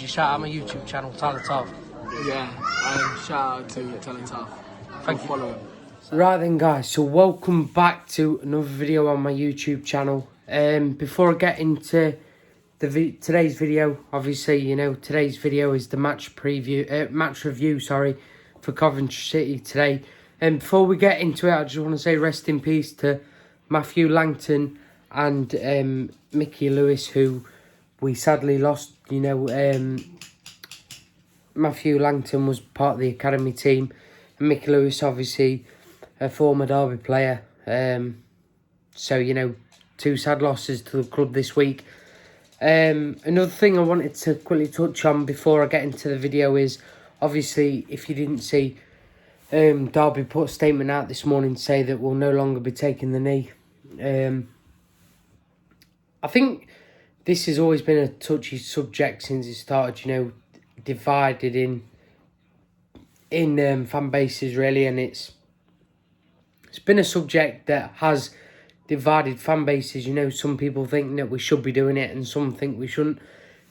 you shout out my YouTube channel, Talent Off? Yeah, shout out to Talent Off. Thank you. Follow him. Right then guys, so welcome back to another video on my YouTube channel. Before I get into today's video, obviously, you know, today's video is the match review, for Coventry City today. And before we get into it, I just want to say rest in peace to Matthew Langton and Mickey Lewis, who we sadly lost. You know, Matthew Langton was part of the academy team, and Mickey Lewis, obviously, a former Derby player. So, you know, two sad losses to the club this week. Another thing I wanted to quickly touch on before I get into the video is, obviously, if you didn't see, Derby put a statement out this morning to say that we'll no longer be taking the knee. I think this has always been a touchy subject since it started, you know, divided in fan bases really, and it's been a subject that has divided fan bases. You know, some people think that we should be doing it and some think we shouldn't.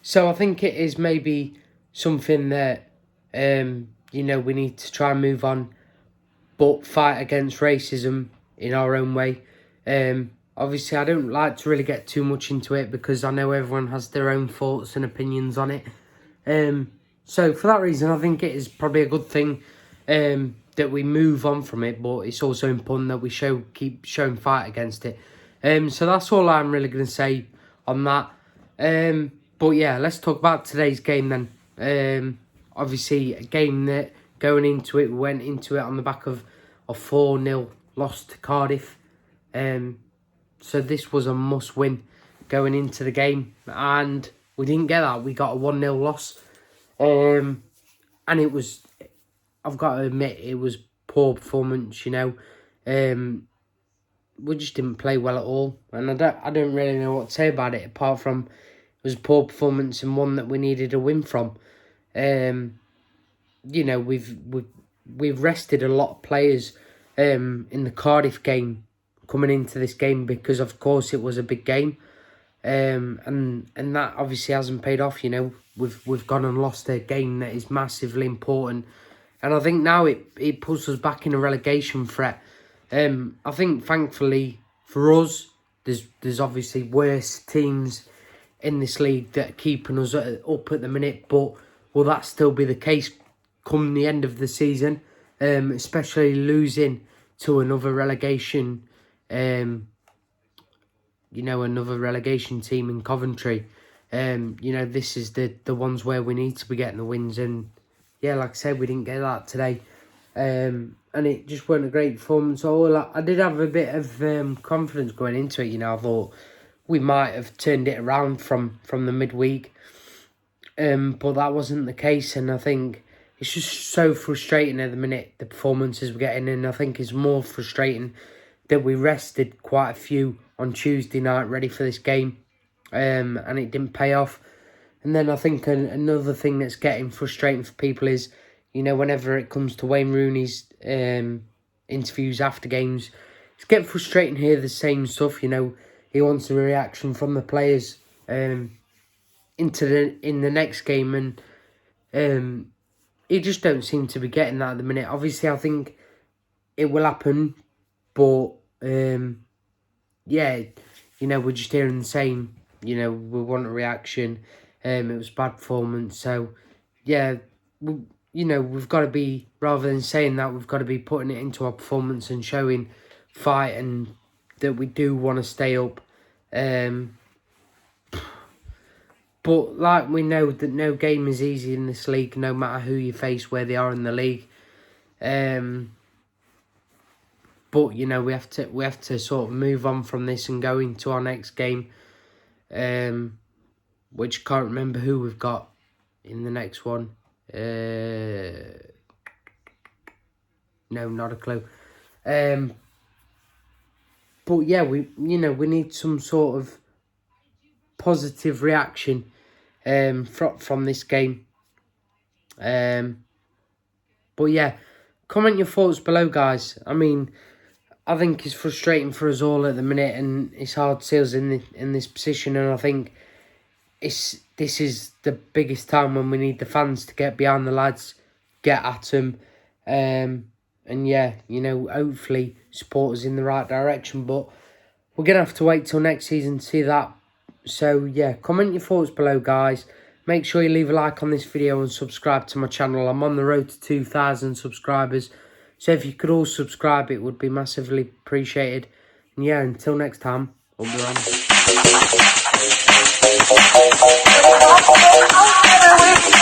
So I think it is maybe something that you know, we need to try and move on, but fight against racism in our own way. Obviously, I don't like to really get too much into it because I know everyone has their own thoughts and opinions on it. So for that reason, I think it is probably a good thing that we move on from it, but it's also important that we keep showing fight against it. So that's all I'm really going to say on that. But yeah, let's talk about today's game then. Obviously, a game that going into it, we went into it on the back of a 4-0 loss to Cardiff. So this was a must-win going into the game, and we didn't get that. We got a 1-0 loss. And it was, I've got to admit, it was poor performance, you know. We just didn't play well at all, and I don't really know what to say about it, apart from it was a poor performance and one that we needed a win from. You know, we've rested a lot of players in the Cardiff game coming into this game because, of course, it was a big game. And that obviously hasn't paid off. You know, we've gone and lost a game that is massively important, and I think now it puts us back in a relegation threat. I think thankfully for us, there's obviously worse teams in this league that are keeping us up at the minute, but will that still be the case come the end of the season? Especially losing to another relegation. You know, another relegation team in Coventry. You know, this is the ones where we need to be getting the wins, and yeah, like I said, we didn't get that today. And it just wasn't a great performance. So I did have a bit of confidence going into it. You know, I thought we might have turned it around from the midweek, but that wasn't the case. And I think it's just so frustrating at the minute, the performances we're getting, and I think it's more frustrating that we rested quite a few on Tuesday night ready for this game, and it didn't pay off. And then I think another thing that's getting frustrating for people is, you know, whenever it comes to Wayne Rooney's interviews after games, it's getting frustrating to hear the same stuff. You know, he wants a reaction from the players in the next game, and he just don't seem to be getting that at the minute. Obviously, I think it will happen, but yeah, you know, we're just hearing the same. You know, we want a reaction. It was bad performance. So, yeah, you know, we've got to be, rather than saying that, we've got to be putting it into our performance and showing fight and that we do want to stay up. But like we know that no game is easy in this league, no matter who you face, where they are in the league. But you know, we have to sort of move on from this and go into our next game, which I can't remember who we've got in the next one. No, not a clue. But yeah, we need some sort of positive reaction from this game. But yeah, comment your thoughts below, guys. I mean, I think it's frustrating for us all at the minute, and it's hard to see us in this position. And I think it's this is the biggest time when we need the fans to get behind the lads, get at them, and yeah, you know, hopefully support us in the right direction. But we're going to have to wait till next season to see that. So yeah, comment your thoughts below, guys. Make sure you leave a like on this video and subscribe to my channel. I'm on the road to 2,000 subscribers. So if you could all subscribe, it would be massively appreciated. And yeah, until next time, up the Rams.